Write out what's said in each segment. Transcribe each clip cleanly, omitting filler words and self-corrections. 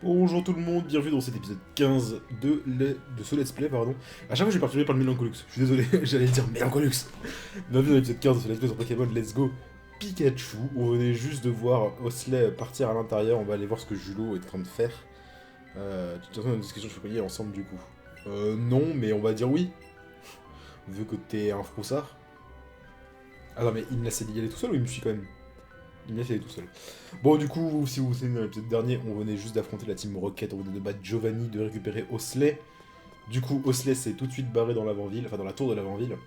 Bonjour tout le monde, bienvenue dans cet épisode 15 de ce let's play, pardon. À chaque fois je suis perturbé par le Mélancolux, je suis désolé, j'allais dire Mélancolux. Bienvenue dans l'épisode 15 de ce let's play sur Pokémon Let's Go Pikachu. On venait juste de voir Osley partir à l'intérieur, on va aller voir ce que Julo est en train de faire. Tu te souviens de la discussion que je peux ensemble du coup non, mais on va dire oui. Vu que t'es un froussard. Ah non mais il me laisse y aller tout seul ou il me suit quand même? Il me laisse y aller tout seul. Bon, du coup, si vous vous souvenez dans l'épisode dernier, on venait juste d'affronter la team Rocket, on venait de battre Giovanni, de récupérer Osley. Du coup, Osley s'est tout de suite barré dans l'avant-ville, enfin dans la tour de l'avant-ville.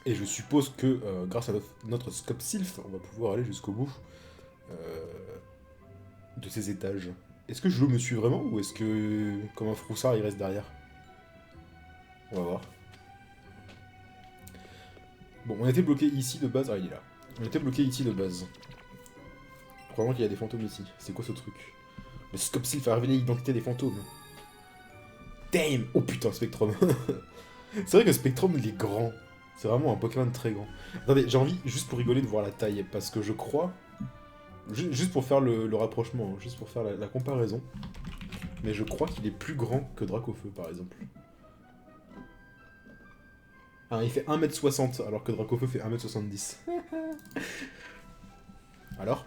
Et je suppose que grâce à notre Scope Sylph, on va pouvoir aller jusqu'au bout euh, de ces étages. Est-ce que Julo me suit vraiment ou est-ce que, comme un froussard, il reste derrière? On va voir. Bon, on était bloqué ici de base. Ah, il est là. On était bloqué ici de base. Probablement qu'il y a des fantômes ici. C'est quoi ce truc? Le Scope Sylph a révélé l'identité des fantômes. Damn! Oh putain, Spectrum. C'est vrai que Spectrum, il est grand. C'est vraiment un Pokémon très grand. Attendez, j'ai envie, juste pour rigoler, de voir la taille. Parce que je crois... Juste pour faire le rapprochement, hein, juste pour faire la comparaison. Mais je crois qu'il est plus grand que Dracofeu, par exemple. Ah, il fait 1m60, alors que Dracofeu fait 1m70. Alors?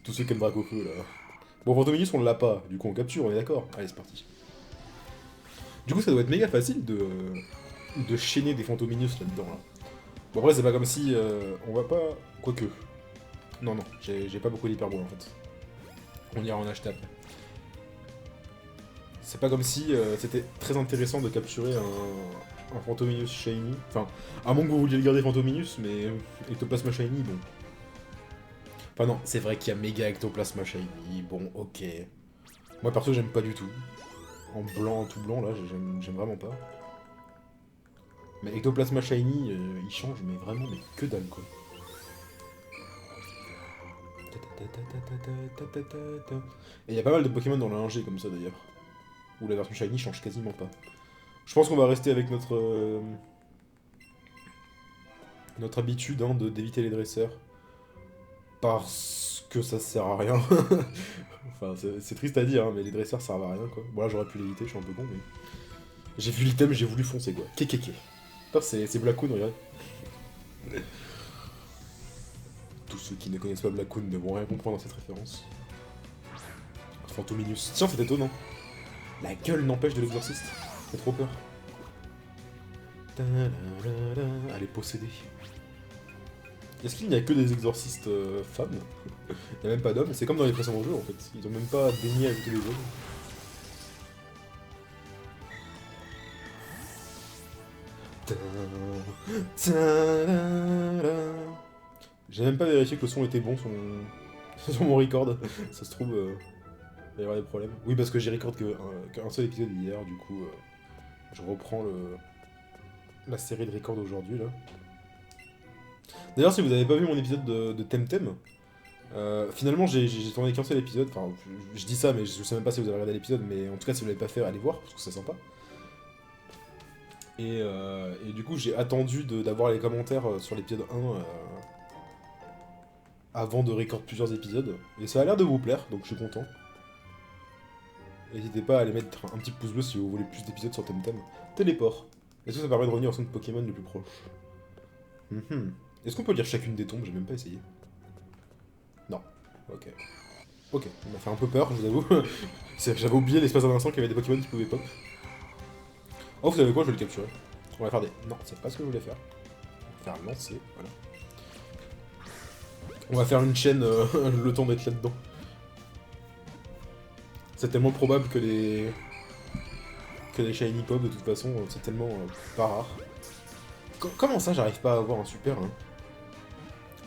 Tous ceux qui aiment Dracofeu, là. Bon, Fantominus, on l'a pas. Du coup, on capture, on est d'accord? Allez, c'est parti. Du coup, ça doit être méga facile de chaîner des Fantominus là-dedans, là. Bon, après, c'est pas comme si on va pas... Quoique. Non, non, j'ai pas beaucoup d'hyperbole, en fait. On ira en acheter après. C'est pas comme si c'était très intéressant de capturer un Fantominus Shiny. Enfin, à moins que vous vouliez le garder Fantominus, mais Ectoplasma Shiny, bon. Enfin non, c'est vrai qu'il y a méga Ectoplasma Shiny, bon, ok. Moi, perso, j'aime pas du tout. En blanc, tout blanc, là, j'aime vraiment pas. Mais Ectoplasma Shiny, il change, mais vraiment, mais que dalle, quoi. Et il y a pas mal de Pokémon dans le 1G comme ça, d'ailleurs. Où la version Shiny change quasiment pas. Je pense qu'on va rester avec notre habitude hein, d'éviter les dresseurs. Parce que ça sert à rien. Enfin, c'est triste à dire, hein, mais les dresseurs servent à rien, quoi. Bon, là, j'aurais pu l'éviter, je suis un peu con, mais... J'ai vu l'item, j'ai voulu foncer, quoi. Kekeke. Putain, c'est Blackoon, regarde. Tous ceux qui ne connaissent pas Blackoon ne vont rien comprendre dans cette référence. Fantominus. Tiens, c'est étonnant. La gueule n'empêche de l'exorciste. J'ai trop peur. Elle est possédée. Est-ce qu'il n'y a que des exorcistes femmes? Il n'y a même pas d'hommes, c'est comme dans les précédents jeux en fait. Ils ont même pas daigné ajouter les hommes. J'ai même pas vérifié que le son était bon sur sur mon record. Ça se trouve, il va y avoir des problèmes. Oui, parce que j'ai record qu'un seul épisode hier, du coup, je reprends la série de record aujourd'hui là. D'ailleurs, si vous avez pas vu mon épisode de Temtem, finalement j'ai tourné qu'un seul épisode. Enfin, je dis ça, mais je sais même pas si vous avez regardé l'épisode, mais en tout cas, si vous l'avez pas fait, allez voir, parce que c'est sympa. Et du coup, j'ai attendu d'avoir les commentaires sur l'épisode 1 avant de record plusieurs épisodes. Et ça a l'air de vous plaire, donc je suis content. N'hésitez pas à aller mettre un petit pouce bleu si vous voulez plus d'épisodes sur Temtem. Téléport. Est-ce que ça permet de revenir au centre Pokémon le plus proche? Est-ce qu'on peut lire chacune des tombes? J'ai même pas essayé. Non. Ok. Ok, on m'a fait un peu peur, je vous avoue. J'avais oublié l'espace d'un instant qu'il y avait des Pokémon qui pouvaient pop. Oh, vous savez quoi, je vais le capturer. On va faire des... Non, c'est pas ce que je voulais faire. On va faire lancer, voilà. On va faire une chaîne le temps d'être là-dedans. C'est tellement probable que les... Shiny Pop, de toute façon, c'est tellement pas rare. Comment ça, j'arrive pas à avoir un super, hein?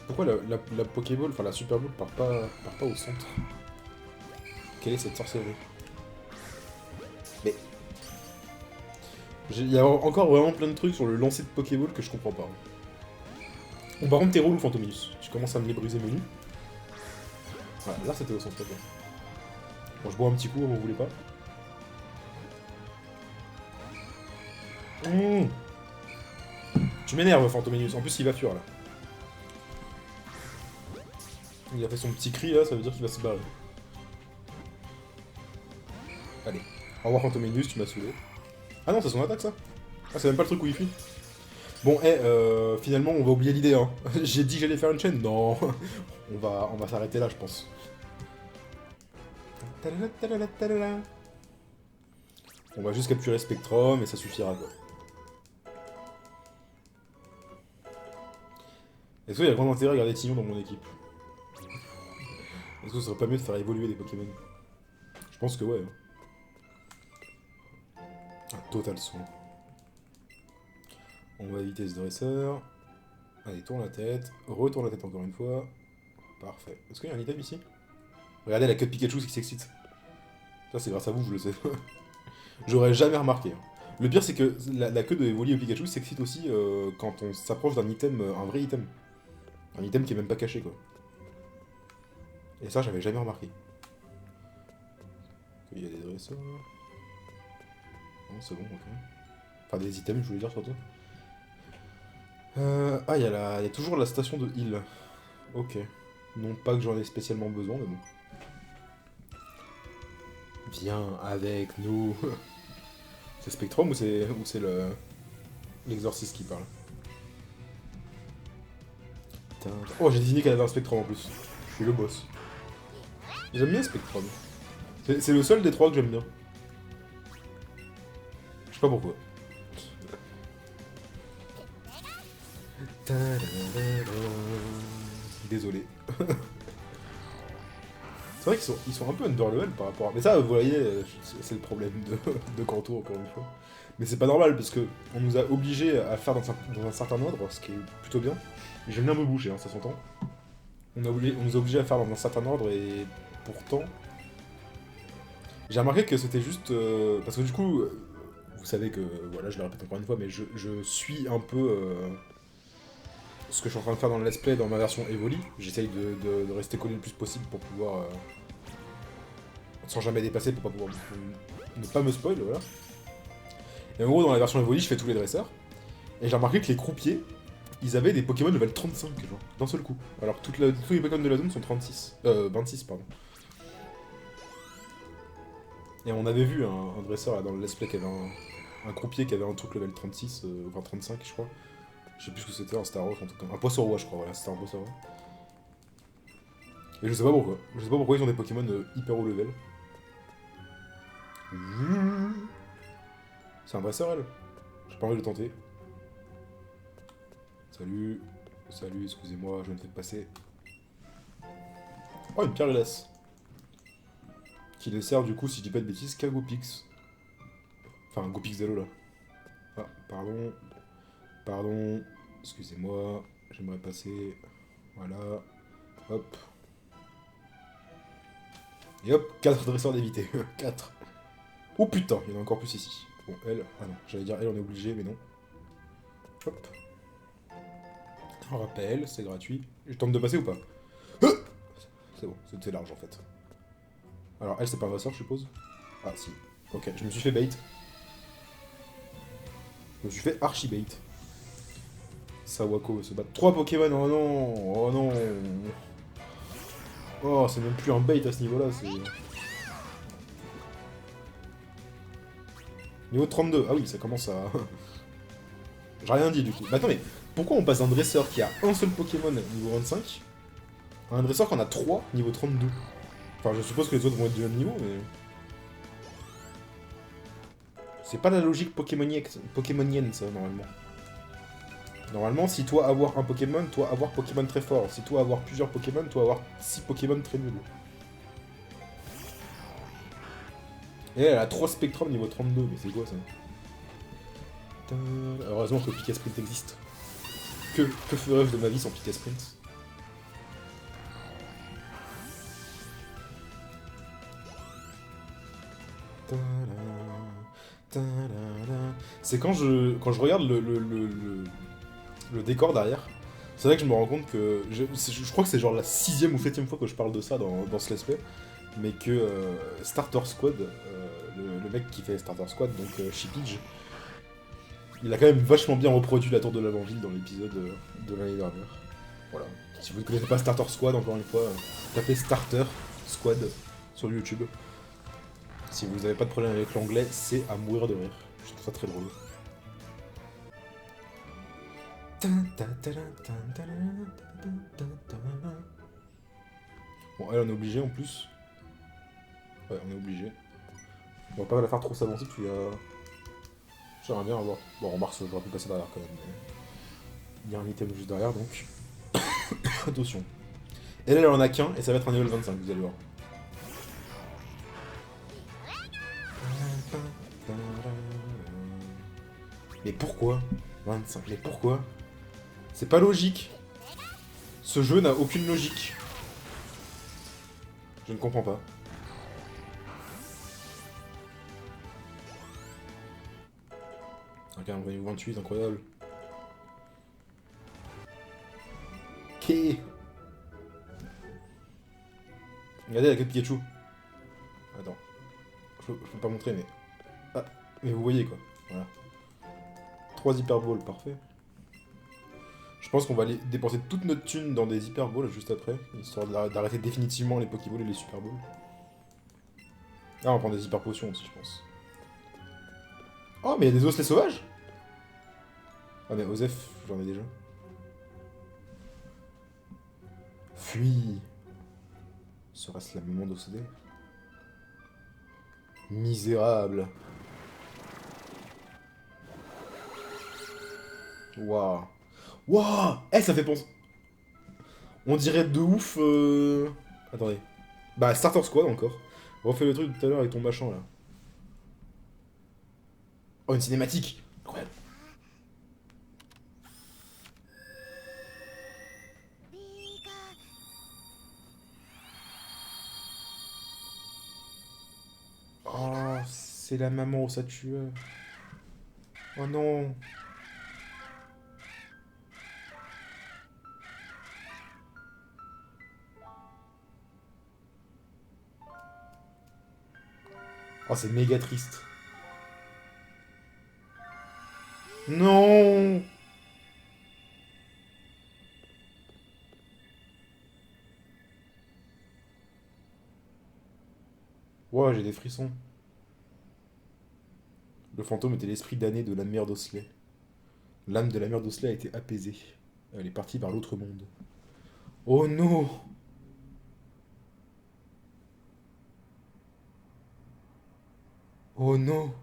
Pourquoi la Pokéball, enfin la Super Ball, part pas au centre? Quelle est cette sorcellerie? Mais... Il y a encore vraiment plein de trucs sur le lancer de Pokéball que je comprends pas. Bon, par contre, t'es relou, Fantominus. Tu commences à me les briser menu. Voilà, là c'était au centre. Okay. Bon, je bois un petit coup, vous voulez pas? Tu m'énerves, Fantominus. En plus, il va fuir là. Il a fait son petit cri là, ça veut dire qu'il va se barrer. Au revoir Fantomingus, tu m'as saoulé. Ah non, c'est son attaque ça. Ah, c'est même pas le truc où il fuit. Bon, finalement, on va oublier l'idée, hein. J'ai dit que j'allais faire une chaîne. Non, on va s'arrêter là, je pense. On va juste capturer Spectrum et ça suffira, quoi. Est-ce qu'il y a grand intérêt à garder Tignon dans mon équipe? Est-ce que ce serait pas mieux de faire évoluer des Pokémon? Je pense que ouais. Un total soin. On va éviter ce dresseur. Allez, tourne la tête. Retourne la tête encore une fois. Parfait. Est-ce qu'il y a un item ici? Regardez la queue de Pikachu qui s'excite. Ça, c'est grâce à vous, je le sais. J'aurais jamais remarqué. Le pire, c'est que la queue de Evoli et Pikachu s'excite aussi quand on s'approche d'un item, un vrai item. Un item qui est même pas caché, quoi. Et ça, j'avais jamais remarqué. Il y a des dresseurs. Non, c'est bon, ok. Enfin, des items, je voulais dire, surtout. Ah, il y a toujours la station de heal. Ok. Non pas que j'en ai spécialement besoin, mais bon. Viens avec nous. C'est Spectrum ou c'est l'exorciste qui parle? Oh, j'ai deviné qu'elle avait un Spectrum en plus. Je suis le boss. J'aime bien Spectrum. C'est le seul des trois que j'aime bien. Je sais pas pourquoi. Désolé. C'est vrai qu'ils sont un peu underlevel par rapport à... Mais ça, vous voyez, c'est le problème de Kanto, encore une fois. Mais c'est pas normal, parce que on nous a obligés à faire dans un certain ordre, ce qui est plutôt bien. J'aime bien me bouger, hein, ça s'entend. On nous a obligés à faire dans un certain ordre, et pourtant... J'ai remarqué que c'était juste... parce que du coup, vous savez que... Voilà, je le répète encore une fois, mais je suis un peu... ce que je suis en train de faire dans le let's play dans ma version Evoli. J'essaye de rester collé le plus possible pour pouvoir... sans jamais dépasser, pour pas pouvoir ne pas me spoil, voilà. Et en gros, dans la version Evoli, je fais tous les dresseurs. Et j'ai remarqué que les croupiers, ils avaient des Pokémon level 35, genre, d'un seul coup. Alors que tous les Pokémon de la zone sont 26, pardon. Et on avait vu un dresseur là, dans le let's play qui avait un croupier qui avait un truc level 36, voire 35, je crois. Je sais plus ce que c'était, un Staros, en tout cas. Un Poissoroa, je crois, voilà, c'était un Poissoroa. Et je sais pas pourquoi. Je sais pas pourquoi ils ont des Pokémon hyper haut level. C'est un dresseur, elle. J'ai pas envie de le tenter. Salut. Salut, excusez-moi, je me fais passer. Oh, une pierre glace. Qui ne sert du coup, si je dis pas de bêtises, qu'à Gopix. Enfin, Gopix Zero là. Ah, pardon. Pardon. Excusez-moi. J'aimerais passer. Voilà. Hop. Et hop, 4 dresseurs d'éviter. 4. Oh putain, il y en a encore plus ici. Bon, elle. Ah non, j'allais dire elle, on est obligé, mais non. Hop. Un rappel, c'est gratuit. Je tente de passer ou pas? C'est bon, c'était large en fait. Alors, elle, c'est pas un dresseur, je suppose? Ah, si. Ok, je me suis fait bait. Je me suis fait archi bait. Sawako se bat. 3 Pokémon, oh non! Oh non! Oh, c'est même plus un bait à ce niveau-là, c'est... Niveau 32, ah oui, ça commence à... J'ai rien dit du coup. Bah attends, mais pourquoi on passe d'un dresseur qui a un seul Pokémon niveau 25 à un dresseur qui en a 3 niveau 32? Enfin, je suppose que les autres vont être du même niveau, mais... C'est pas la logique pokémonienne, ça, normalement. Normalement, si toi avoir un Pokémon, toi avoir Pokémon très fort. Si toi avoir plusieurs Pokémon, toi avoir 6 Pokémon très nuls. Et elle a 3 Spectrum niveau 32, mais c'est quoi ça? Heureusement que Pika Sprint existe. Que ferais-je de ma vie sans Pika Sprint? C'est quand je regarde le décor derrière, c'est là que je me rends compte que... Je crois que c'est genre la 6ème ou 7ème fois que je parle de ça dans ce let's play, mais que Starter Squad, le mec qui fait Starter Squad, donc Shippage, il a quand même vachement bien reproduit la tour de l'Avant-Ville dans l'épisode de l'année dernière. Voilà. Si vous ne connaissez pas Starter Squad, encore une fois, tapez Starter Squad sur YouTube. Si vous avez pas de problème avec l'anglais, c'est à mourir de rire. Je trouve ça très drôle. Bon, elle, on est obligé en plus. Ouais, on est obligé. On va pas la faire trop s'avancer parce qu'il y a... J'aimerais bien avoir... Bon, remarque, j'aurais pu passer derrière quand même. Mais... il y a un item juste derrière, donc... attention. Elle en a qu'un, et ça va être un level 25, vous allez voir. Mais pourquoi 25, mais pourquoi? C'est pas logique. Ce jeu n'a aucune logique. Je ne comprends pas. Ok, un niveau 28, incroyable. Ok. Regardez la queue de Pikachu. Attends. Je peux pas montrer, mais... ah, mais vous voyez quoi. Voilà. 3 Hyper Balls, parfait. Je pense qu'on va aller dépenser toute notre thune dans des Hyper Balls juste après, histoire d'arrêter définitivement les Pokéballs et les Super Balls. Ah, on va prendre des Hyper Potions aussi, je pense. Oh, mais il y a des osselets sauvages. Ah, mais Osef, j'en ai déjà. Fuis. Serait-ce la maman d'Ossedé? Misérable. Waouh. Waouh. Eh, ça fait penser... on dirait de ouf... attendez. Bah, Starter Squad encore. Refais le truc tout à l'heure avec ton machin, là. Oh, une cinématique. Incroyable. Oh, c'est la maman au Saturne. Oh non. Oh, c'est méga triste. Non. Ouah, j'ai des frissons. Le fantôme était l'esprit damné de la mère d'Osley. L'âme de la mère d'Osley a été apaisée. Elle est partie vers l'autre monde. Oh non. Oh non.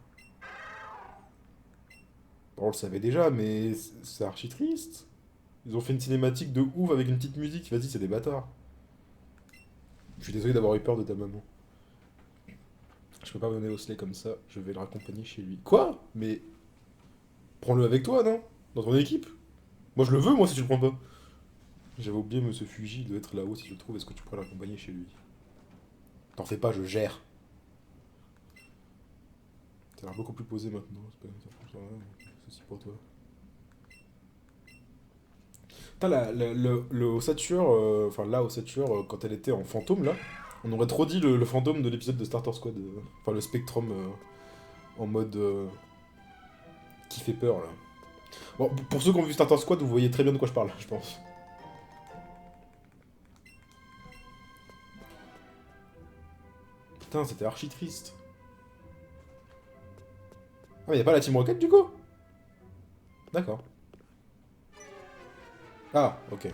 Bon, on le savait déjà, mais c'est archi triste. Ils ont fait une cinématique de ouf avec une petite musique. Vas-y, c'est des bâtards. Je suis désolé d'avoir eu peur de ta maman. Je peux pas mener Osley comme ça. Je vais le raccompagner chez lui. Quoi? Mais prends-le avec toi, non? Dans ton équipe? Moi, je le veux, moi, si tu le prends pas. J'avais oublié, Monsieur Fuji, il doit être là-haut si tu le trouves. Est-ce que tu pourrais l'accompagner chez lui? T'en fais pas, je gère. T'as l'air beaucoup plus posé maintenant. C'est pas ceci pour toi. Putain, le ossature, enfin la ossature, quand elle était en fantôme là, on aurait trop dit le fantôme de l'épisode de Starter Squad. Enfin, le Spectrum en mode qui fait peur là. Bon, pour ceux qui ont vu Starter Squad, vous voyez très bien de quoi je parle, je pense. Putain, c'était archi triste. Ah, mais y'a pas la Team Rocket du coup? D'accord. Ah, ok.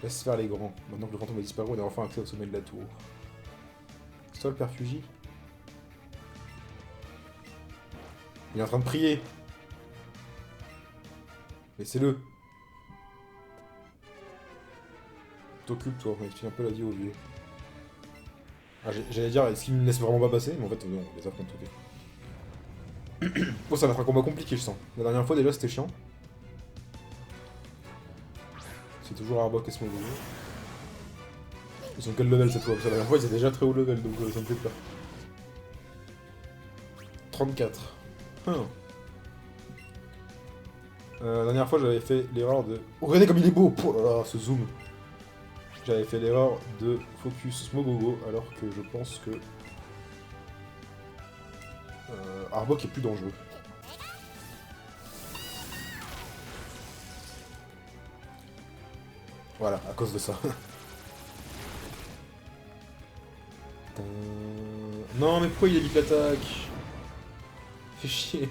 Laisse faire les grands. Maintenant que le fantôme a disparu, on a enfin accès au sommet de la tour. C'est toi le père Fuji? Il est en train de prier. Laissez-le. T'occupes toi, on explique un peu la vie au vieux. Ah, j'allais dire, est-ce qu'il me laisse vraiment pas passer? Mais en fait, non, on les affronte, ok. Bon, ça va être un combat compliqué, je sens. La dernière fois, déjà, c'était chiant. C'est toujours Arbok et Smogogo. Ils sont quel level cette fois? Parce que la dernière fois, ils étaient déjà très haut level, donc ça me fait peur. 34. Hum. La dernière fois, j'avais fait l'erreur de... Oh, regardez comme il est beau! Oh là là, ce zoom! J'avais fait l'erreur de focus Smogogo, alors que je pense que... Arbok est plus dangereux. Voilà, à cause de ça. Non, mais pourquoi il évite l'attaque? Fait chier.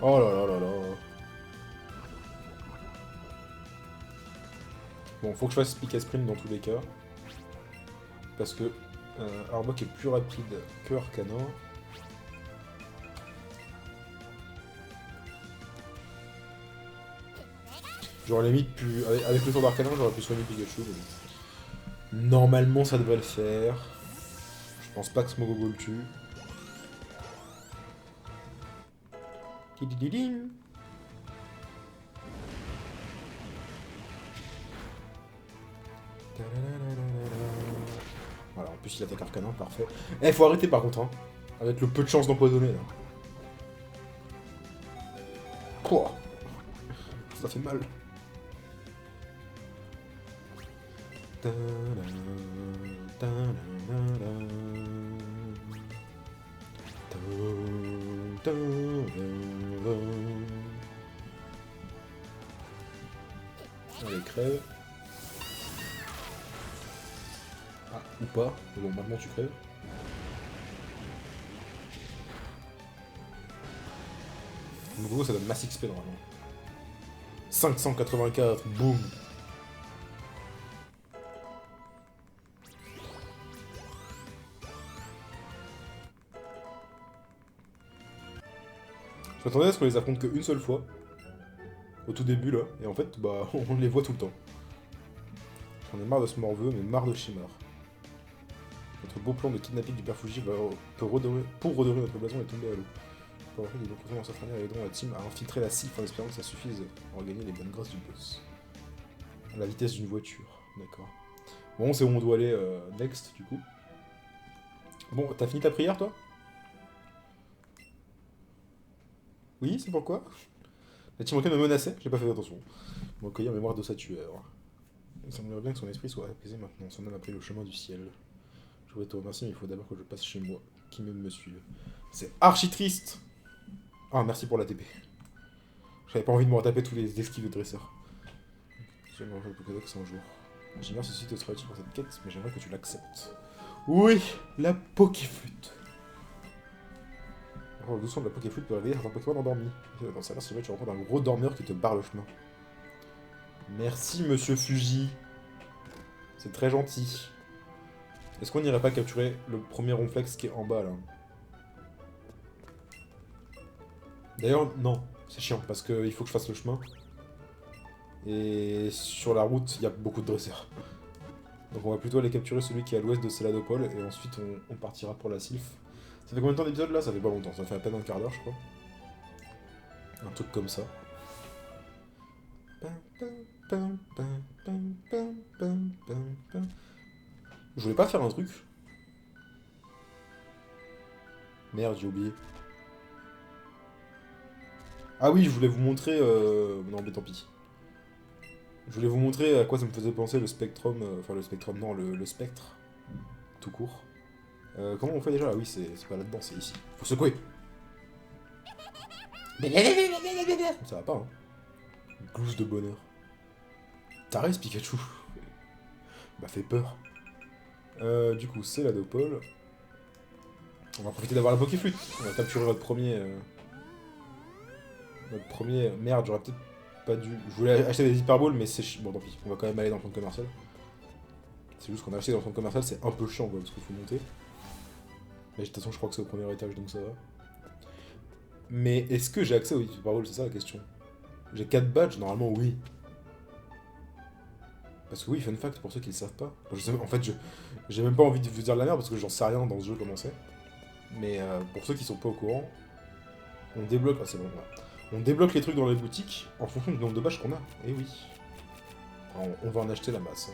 Oh là là là là. Bon, faut que je fasse pick à sprint dans tous les cas. Parce que Arbok est plus rapide que Arcana. J'aurais limite pu... Avec le tour d'Arcana, j'aurais pu soigner Pikachu. Mais bon. Normalement, ça devrait le faire. Je pense pas que Smogogo le tue. Tidididing. Voilà, en plus il attaque Arcana, parfait. Eh, faut arrêter par contre, hein. Avec le peu de chance d'empoisonner, là. Pouah. Ça fait mal. Allez, crève. Ah, ou pas. Mais bon, maintenant tu crèves. Nouveau, ça donne masse XP normalement. 584, boum. Je m'attendais à ce qu'on les affronte qu'une seule fois. Au tout début là. Et en fait, bah, on les voit tout le temps. J'en ai marre de ce morveux, mais marre de Shimar. Notre beau plan de kidnapping du père Fuji pour redorer notre blason est tombé à l'eau. Pour après, il est donc dans sa dernière aidant la team à infiltrer la cible en espérant que ça suffise pour gagner les bonnes grâces du boss. À la vitesse d'une voiture, d'accord. Bon, c'est où on doit aller next du coup. Bon, t'as fini ta prière toi? Oui, c'est pourquoi? La team Rocket me menaçait, j'ai pas fait attention. Bon, recueillir mémoire de sa tueur. Il semblerait bien que son esprit soit apaisé maintenant, son âme a pris le chemin du ciel. Je voudrais te remercier, mais il faut d'abord que je passe chez moi. Qui même me suive. C'est archi triste. Ah, merci pour la TP. J'avais pas envie de me retaper tous les esquives de dresseur. J'aimerais faire le Pokédex un jour. J'ignore si te sera utile pour cette quête, mais j'aimerais que tu l'acceptes. Oui, la Pokéflûte. Alors, le son de la Pokéflûte peut réveiller certains Pokémon endormis. Dans ça, si tu rencontres un gros dormeur qui te barre le chemin. Merci, monsieur Fuji. C'est très gentil. Est-ce qu'on n'irait pas capturer le premier ronflex qui est en bas, là? D'ailleurs, non. C'est chiant, parce qu'il faut que je fasse le chemin. Et sur la route, il y a beaucoup de dresseurs. Donc on va plutôt aller capturer celui qui est à l'ouest de Céladopole, et ensuite on partira pour la Sylph. Ça fait combien de temps d'épisode là? Ça fait pas longtemps, ça fait à peine un quart d'heure je crois. Un truc comme ça. Je voulais pas faire un truc. Merde, j'ai oublié. Ah oui, je voulais vous montrer... Non mais tant pis. Je voulais vous montrer à quoi ça me faisait penser le Spectrum... Enfin le Spectrum, non, le Spectre. Tout court. Comment on fait déjà? Ah oui, c'est pas là-dedans, c'est ici. Faut secouer. Ça va pas, hein. Glousse de bonheur. T'arrêtes, Pikachu. M'a fait peur. Du coup, c'est la Dopole. On va profiter d'avoir la Pokéflûte. On va capturer notre premier... Notre premier... Merde, j'aurais peut-être pas dû... Je voulais acheter des hyperballs, mais c'est... Bon, tant pis. On va quand même aller dans le centre commercial. C'est juste qu'on a acheté dans le centre commercial, c'est un peu chiant, quoi, parce qu'il faut monter. Mais de toute façon, je crois que c'est au premier étage, donc ça va. Mais est-ce que j'ai accès aux hyperballs? C'est ça la question. J'ai 4 badges, normalement, oui. Parce que oui, fun fact, pour ceux qui le savent pas. En fait, j'ai même pas envie de vous dire de la merde, parce que j'en sais rien dans ce jeu comment c'est. Mais pour ceux qui sont pas au courant, on débloque... Ah, c'est bon, là. On débloque les trucs dans les boutiques en fonction du nombre de badges qu'on a. Et oui. On va en acheter la masse.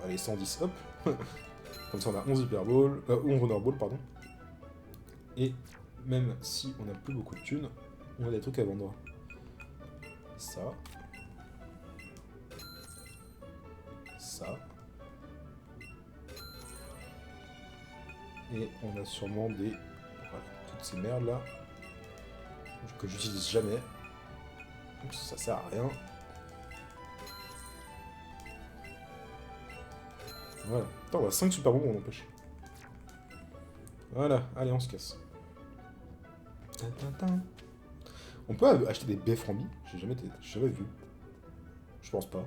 Allez, 110, hop. Comme ça, on a 11 Hyperballs, 11 Runner Balls, pardon. Et même si on a plus beaucoup de thunes, on a des trucs à vendre. Ça. Ça. Et on a sûrement des... Voilà, toutes ces merdes là. Que j'utilise jamais. Donc ça sert à rien. Voilà. Attends, on a 5 super bonbons, on empêche. Voilà, allez, on se casse. On peut acheter des baies frambis? J'ai jamais vu. Je pense pas.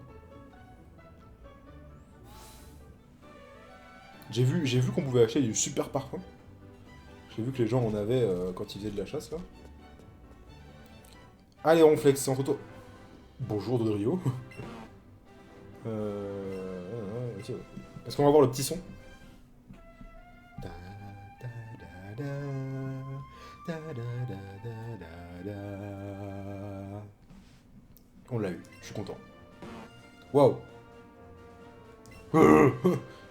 J'ai vu qu'on pouvait acheter du super parfum. J'ai vu que les gens en avaient quand ils faisaient de la chasse, là. Allez, Ronflex, c'est entre toi. Bonjour, Dodrio. Est-ce qu'on va voir le petit son? On l'a eu, je suis content. Waouh.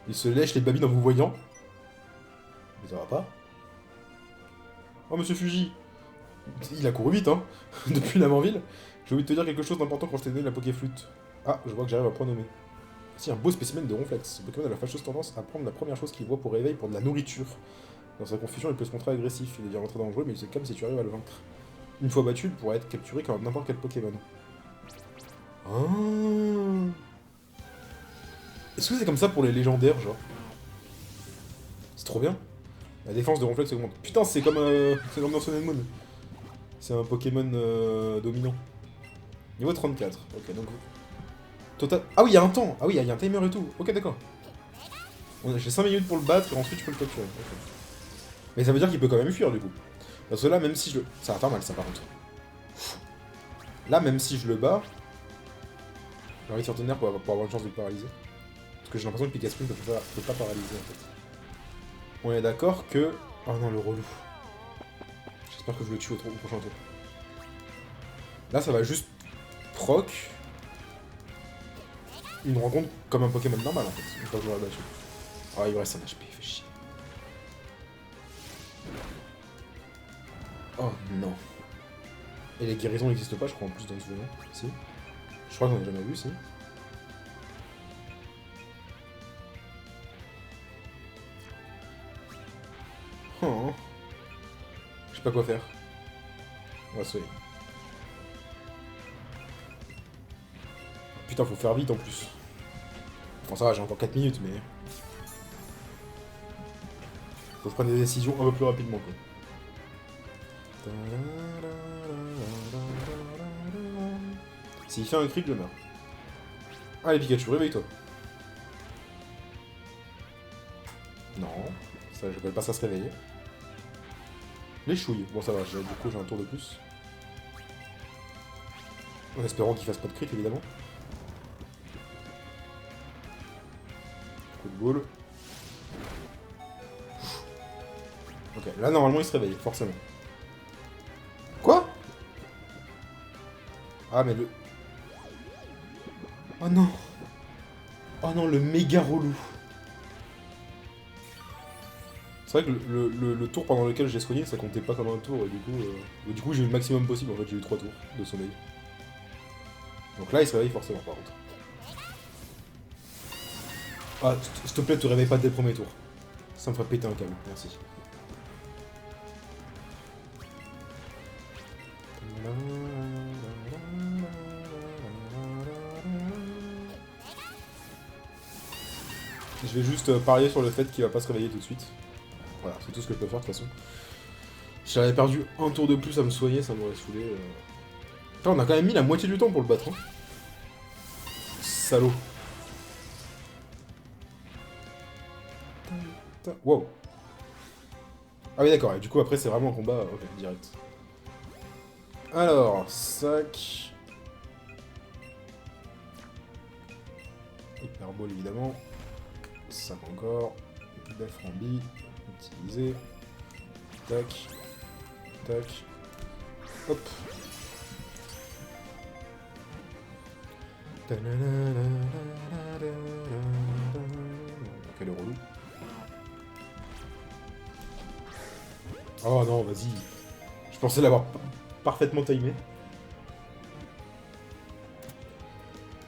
Il se lèche les babines en vous voyant. Mais ça va pas. Oh, monsieur Fuji. Il a couru vite, hein. Depuis la Manville. J'ai oublié de te dire quelque chose d'important quand je t'ai donné la Pokéflûte. Ah, je vois que j'arrive à point nommé. Voici un beau spécimen de Ronflex. Ce Pokémon a la fâcheuse tendance à prendre la première chose qu'il voit pour réveil pour de la nourriture. Dans sa confusion, il peut se montrer agressif. Il est bien rentré dangereux, mais il se calme si tu arrives à le vaincre. Une fois battu, il pourra être capturé comme n'importe quel Pokémon. Ah. Est-ce que c'est comme ça pour les légendaires, genre? C'est trop bien. La défense de Ronflex augmente. Putain, c'est comme dans Sun and Moon. C'est un Pokémon dominant. Niveau 34. Ok, donc... Total... Ah oui, il y a un temps. Ah oui, il y a un timer et tout. Ok, d'accord. J'ai 5 minutes pour le battre et ensuite je peux le capturer. Okay. Mais ça veut dire qu'il peut quand même fuir, du coup. Parce que là, même si je... Ça va faire mal, ça, par contre. Là, même si je le bats... J'ai envie de faire tonnerre pour avoir une chance de le paralyser. Parce que j'ai l'impression que Pikachu ne peut pas paralyser, en fait. On est d'accord que... Oh non, le relou. J'espère que je le tue au prochain tour. Là, ça va juste proc une rencontre comme un Pokémon normal, en fait. Une fois que je l'aurai battu. Ah, il me reste un HP, fait chier. Oh non. Et les guérisons n'existent pas, je crois, en plus, dans ce jeu. Si. Je crois que j'en ai jamais vu, si. Oh. Je sais pas quoi faire. On va se... Putain, faut faire vite en plus. Bon, ça va, j'ai encore 4 minutes, mais... Faut prendre des décisions un peu plus rapidement, quoi. S'il fait un crit, je meurs. Allez, Pikachu, réveille-toi. Non, ça, j'appelle pas ça se réveiller. Les chouilles. Bon, ça va, du coup, j'ai un tour de plus. En espérant qu'il fasse pas de crit, évidemment. Coup de boule. Ok, là, normalement, il se réveille, forcément. Quoi? Ah, mais le... Oh non. Oh non, le méga relou. C'est vrai que le tour pendant lequel j'ai soigné, ça comptait pas comme un tour, et du coup j'ai eu le maximum possible, en fait, j'ai eu 3 tours de sommeil. Donc là, il se réveille forcément, par contre. Ah, s'il te plaît, te réveille pas dès le premier tour. Ça me ferait péter un câble, merci. Je vais juste parier sur le fait qu'il va pas se réveiller tout de suite. Voilà, c'est tout ce que je peux faire de toute façon. Si j'avais perdu un tour de plus à me soigner, ça m'aurait saoulé. Putain, on a quand même mis la moitié du temps pour le battre. Hein. Salaud. Wow. Ah oui, d'accord, et du coup après c'est vraiment un combat direct. Alors, sac. Hyperball évidemment. Sac encore. Belle frambie. Utilisé. Tac. Tac. Hop. Quel relou. Oh non, vas-y. Je pensais l'avoir parfaitement timé.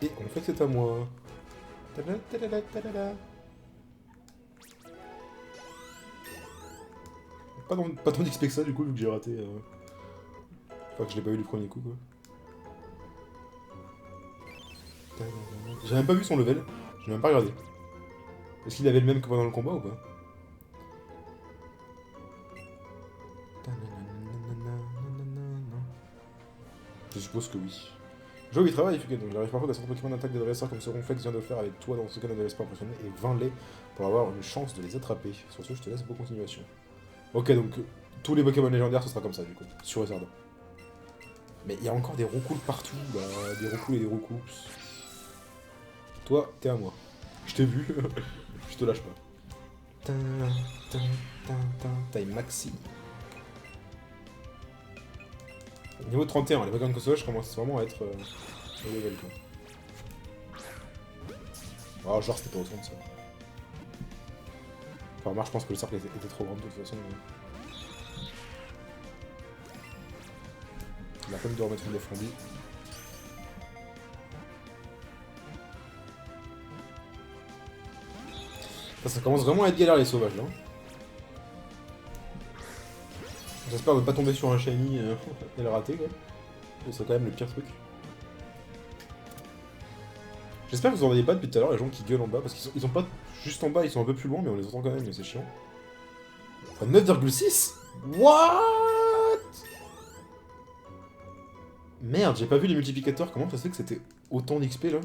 Et on fait que c'est à moi. Pas tant d'XP que ça du coup vu que j'ai raté. Enfin que je l'ai pas eu du premier coup quoi. J'ai même pas vu son level, j'ai même pas regardé. Est-ce qu'il avait le même que pendant le combat ou pas? Je suppose que oui. Joe il travaille, donc il arrive parfois à certains Pokémon d'attaque des dresseurs comme ce ronflex vient de le faire avec toi dans ce cas ne laisse pas impressionner et 20 pour avoir une chance de les attraper. Sur ce, je te laisse pour continuation. Ok, donc tous les Pokémon légendaires ce sera comme ça du coup, sur et certain. Mais il y a encore des roucouls partout, là, des roucouls et des roucouls. Toi, t'es à moi. Je t'ai vu, je te lâche pas. Taille maxi. Niveau 31, les Pokémon que je commence vraiment à être au level quoi. Oh, genre c'était pas au centre ça. Enfin, moi je pense que le cercle était trop grand de toute façon. Il a quand même de remettre une défendue. Ça commence vraiment à être galère les sauvages là. J'espère ne pas tomber sur un shiny et le rater quoi. Ce serait quand même le pire truc. J'espère que vous en voyez pas depuis tout à l'heure les gens qui gueulent en bas parce qu'ils sont pas juste en bas, ils sont un peu plus loin mais on les entend quand même mais c'est chiant. Enfin, 9,6 ? What? Merde, j'ai pas vu les multiplicateurs, comment ça se fait que c'était autant d'XP là?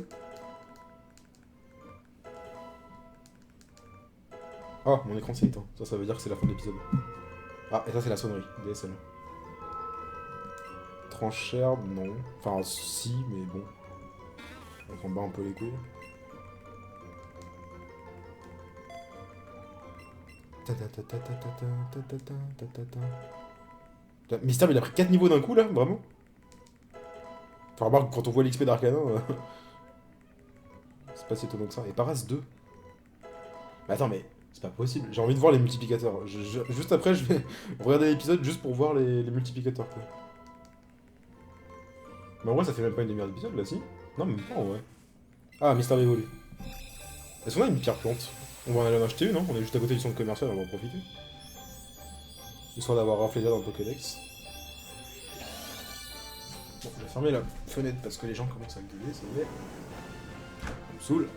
Ah, mon écran s'est éteint, ça veut dire que c'est la fin de l'épisode. Ah, et ça c'est la sonnerie, DSL. Tranchère, non. Enfin, si, mais bon. On s'en bat un peu les couilles. Mystère, il a pris 4 niveaux d'un coup là, vraiment? Enfin, remarque, quand on voit l'XP d'Arcana, c'est pas si étonnant que ça. Et Paras 2. Mais attends, mais c'est pas possible. J'ai envie de voir les multiplicateurs. Juste après, je vais regarder l'épisode juste pour voir les multiplicateurs quoi. Mais en vrai, ça fait même pas une demi-heure d'épisode là, si? Non, même pas en vrai. Ah, Mystère évolue. Est-ce qu'on a une pierre plante? On va en aller en acheter une, hein? On est juste à côté du centre commercial, on va en profiter. Histoire d'avoir Raflesia dans le Pokédex. Bon, je vais fermer la fenêtre parce que les gens commencent à gueuler, c'est vrai. Ça me saoule.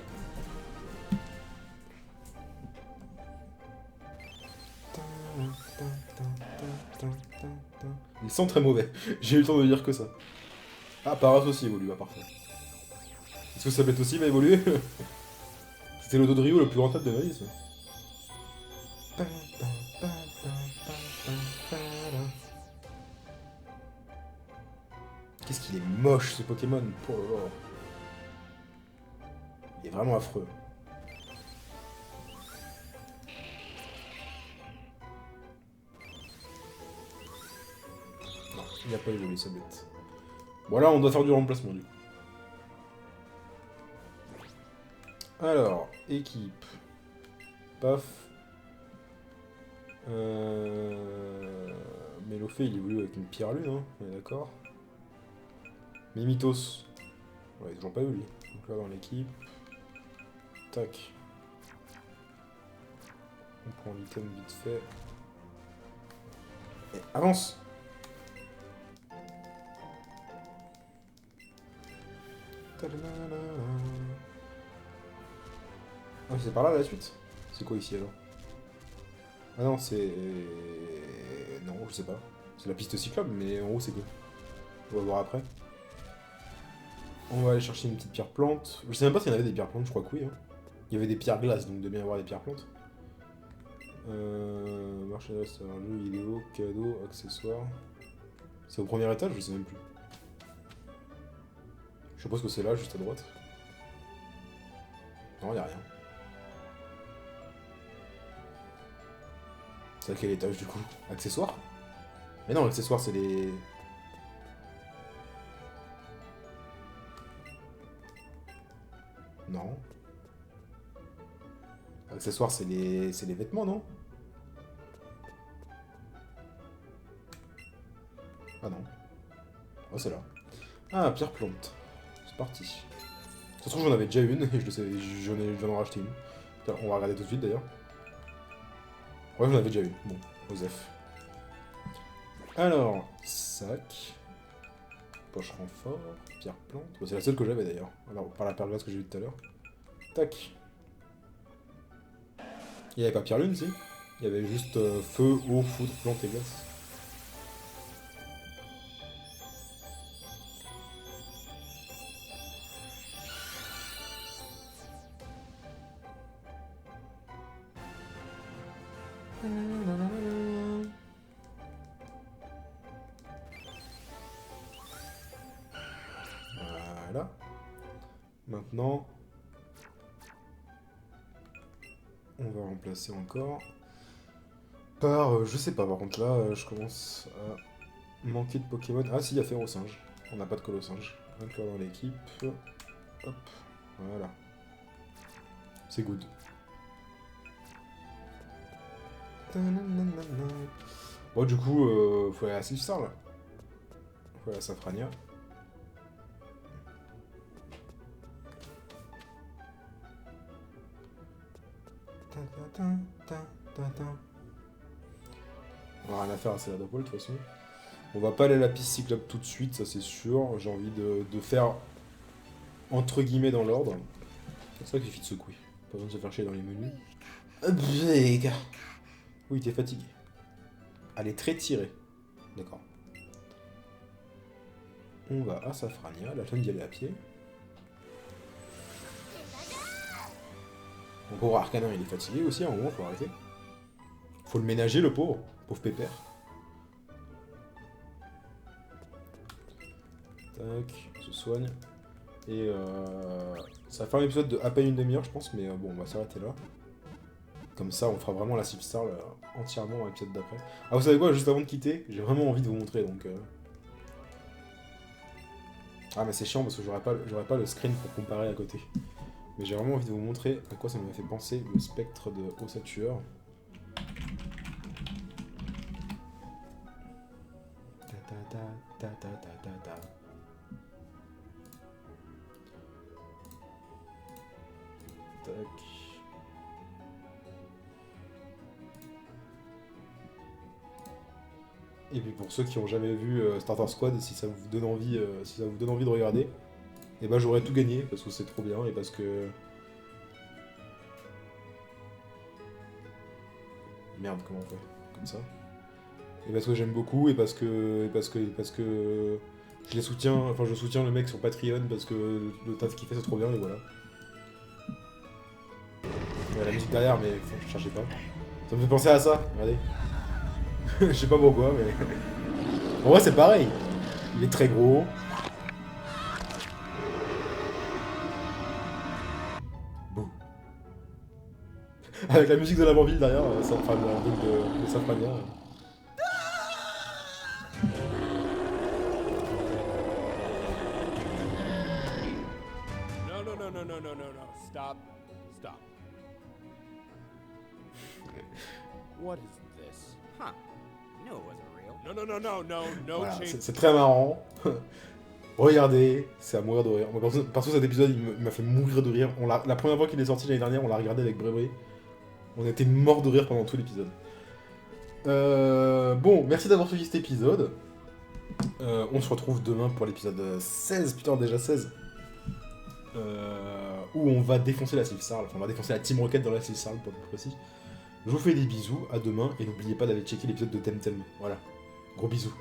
Ils sont très mauvais. J'ai eu le temps de dire que ça. Ah, Paras aussi évolue, ah parfait. Est-ce que Sablette aussi va évoluer? C'était le Dodrio le plus rentable de ma vie, ça. Qu'est-ce qu'il est moche ce Pokémon. Oh là là. Il est vraiment affreux. Non, il n'a pas évolué Sablette. Bon là on doit faire du remplacement du coup. Alors, équipe. Paf. Mélofée il évolue avec une pierre lune, hein, on est d'accord. Mimitos. Ouais, ils n'ont pas eu lui. Donc là dans l'équipe. Tac. On prend l'item vite fait. Et avance! Ah, c'est par là la suite? C'est quoi ici alors? Ah non, c'est. Non, je sais pas. C'est la piste cyclable, mais en haut c'est quoi? On va voir après. On va aller chercher une petite pierre plante. Je sais même pas s'il y en avait des pierres plantes, je crois que oui. Hein. Il y avait des pierres glaces, donc de bien avoir des pierres plantes. Marché de restaurant, jeu vidéo, cadeau, accessoires. C'est au premier étage, je sais même plus. Je suppose que c'est là, juste à droite. Non, y a rien. C'est à quel étage du coup? Accessoires? Mais non, accessoires c'est les. Non. Accessoires c'est les. C'est les vêtements, non? Ah non. Oh, c'est là. Ah, pierre plante. C'est parti. Ça se trouve, j'en avais déjà une, et je le sais, je viens d'en racheter une. Tiens, on va regarder tout de suite d'ailleurs. Ouais, j'en avais déjà une. Bon, Osef. Alors, sac. Poche renfort, pierre plante. Bon, c'est la seule que j'avais d'ailleurs. Alors, par la perle glace que j'ai vue tout à l'heure. Tac. Il n'y avait pas Pierre Lune, si. Il y avait juste feu, eau, foudre, plante et glace. Voilà. Maintenant, on va remplacer encore par... je sais pas, par contre, là, je commence à manquer de Pokémon. Ah si, il y a Férocinge. On n'a pas de Colosinge. Inclure dans l'équipe. Hop, voilà. C'est good. Bon, du coup, faut aller à Sifsar, là. Faut aller à Safrania. On a rien à faire à Céladopol, de toute façon. On va pas aller à la piste cyclope tout de suite, ça c'est sûr. J'ai envie de faire entre guillemets dans l'ordre. C'est ça qu'il suffit de secouer. Pas besoin de se faire chier dans les menus. Oui, t'es fatigué. Elle est très tirée. D'accord. On va à Safrania, la tonne d'y aller à pied. Mon pauvre Arcanin, il est fatigué aussi, à un moment, faut arrêter. Faut le ménager, le pauvre pépère. Tac, on se soigne. Et ça va faire un épisode de à peine une demi-heure, je pense, mais bon, on va s'arrêter là. Comme ça, on fera vraiment la Sifstar entièrement dans l'épisode d'après. Ah, vous savez quoi, juste avant de quitter, j'ai vraiment envie de vous montrer, donc... Ah, mais c'est chiant, parce que j'aurais pas le screen pour comparer à côté. Mais j'ai vraiment envie de vous montrer à quoi ça m'a fait penser le spectre de Ossature. Tac. Et puis pour ceux qui ont jamais vu Starter Squad, si ça vous donne envie, de regarder, et ben j'aurais tout gagné parce que c'est trop bien et parce que merde comment on fait comme ça. Et parce que j'aime beaucoup et parce que je les soutiens, enfin je soutiens le mec sur Patreon parce que le taf qu'il fait c'est trop bien et voilà. Il y a la musique derrière mais enfin, je cherchais pas. Ça me fait penser à ça, regardez. Je sais pas pourquoi mais. En vrai c'est pareil. Il est très gros. Boum. Avec la musique de l'avant-ville derrière, ça fera un truc de Safrania. No. Stop. What is this? Huh. I knew it wasn't real. No. Voilà, Change. c'est très marrant. Regardez, c'est à mourir de rire. Moi, perso, cet épisode, il m'a fait mourir de rire. La première fois qu'il est sorti l'année dernière, on l'a regardé avec Brébré. On était mort de rire pendant tout l'épisode. Bon, merci d'avoir suivi cet épisode. On se retrouve demain pour l'épisode 16, putain déjà 16. Où on va défoncer la Sifsar, enfin on va défoncer la Team Rocket dans la Sifsar pour être plus précis. Je vous fais des bisous, à demain, et n'oubliez pas d'aller checker l'épisode de Temtem. Voilà, gros bisous.